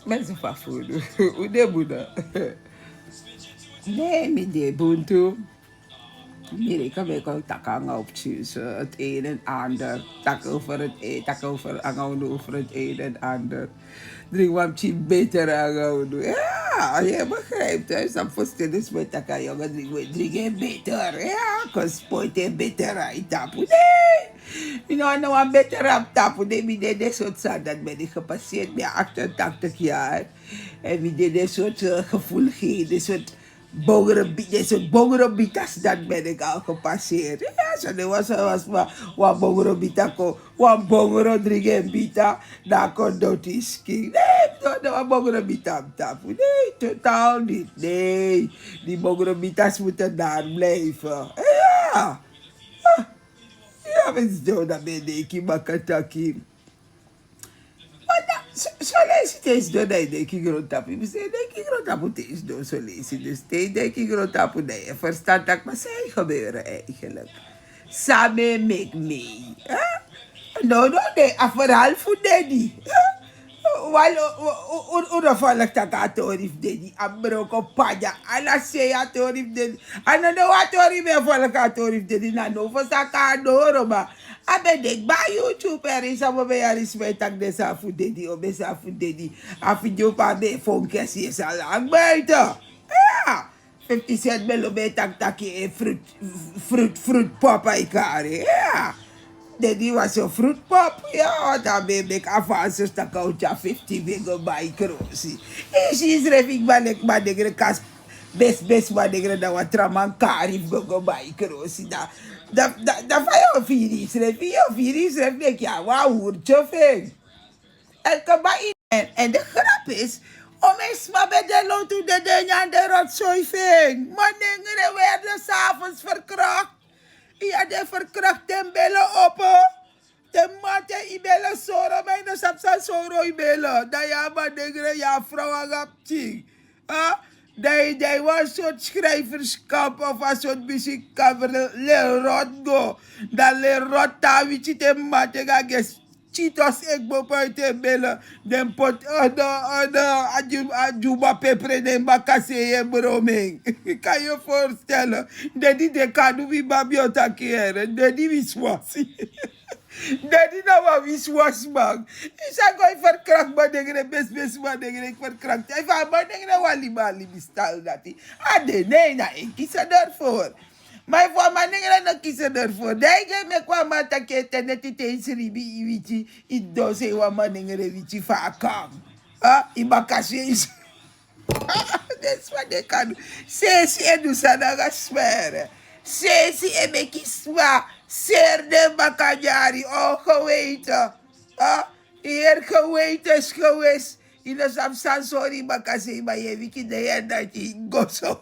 Mensen van voeden. Hoe de boeda? Nee, mi de buntu. Amerika ben ik ook takken op het een en ander. Tak over het een, tak over aanhouden over het een en ander. Drink wat je beter aanhouden. Ja, je begrijpt. Hè? Dan voorstel je met takken jongen, drink je beter. Ja, cause point je beter aan tapu. Nee, je nou een beter aan tapu. Nee, mi deed dit soort zaken. Dat ben ik gepasseerd met 88 jaar. En mi deed dit soort gevoeligheden, soort Bongorobitas dat ben ik al gepasseerd. Ja, zo er was maar wat Bongorobita ko, wat Bongoro drinken bita, daar kon dat is king. Nee, dat was Bongorobita tapu. Nee, totaal niet. Nee, die Bongorobitas moeten daar blijven. Ja, ja, we doen dat ben ik makataki. Zo lees je het door dat denk ik groot tapu. We zeggen denk ik groot tapu is door zo lees je. Dus denk ik groot tapu nee. Je verstaat dat maar zij gebeuren eigenlijk. Samen met me. No, nee. A verhaal voor Diddy. Onafhankelijk dat ik atorif Diddy. Ambroko panja. Alla say atorif Diddy. En dan atorif me afhankelijk atorif Diddy. Na no verstaat ka door maar. Abe dek ba YouTube is abo be aris me tak desa fu Diddy o besa fu Diddy. A video pa be phone kesi is al lang buiten. Ja. 50 cent melo be tak taki fruit pop ay kare. Ja. Diddy was een fruit pop. Ja, dan ben ik avances tak out 50 wego bij krosi. En she is revik balek ma degre kas best ma degre da wat traman karif go bij krosi da. Da fa yo firis ref denk ja wauw hoertje ving. En kan bij en de grap is om eens maar bij de lotu de dingen aan de rotzooi ving. Maar dingen werden s'avonds verkracht. Ja, de verkracht ten bellen op. De mate i bellen soro, maar no sapsa soro i bellen. Da ja maar dingen ja vrouw agap ting. Dat was een soort schrijverskap of een soort muziekcover. Le rot go. Dat le rot ta wichi te mate ga ges. Chitos ek bo pa te bellen. Den pot ajuba pepre den bakase je broming. Kan je voorstellen? Daddy de kadu bi babiota keren. Daddy wiswasi. Daddy nou maar wiswas man. Ik zeg gewoon verkracht maar dingen best maar dingen ik verkracht. Ik van maar dingen wali bali bestal dat. Nee, ik kies er daarvoor. Maar voor mijn dingen dan kies er daarvoor. Denk me kwam maar dat je ten net iets ribi iwichi. Ik doe ze wat mijn dingen iwichi vakam. Ibakasje is. Dat is wat ik kan doen. Sesi en doe ze dan gaan smeren. Sesi en me kies maar. Ser de bakajari, geweten. Hier geweten is geweest. In de Samsan, sorry, bakase, maar je weet niet dat je gozo.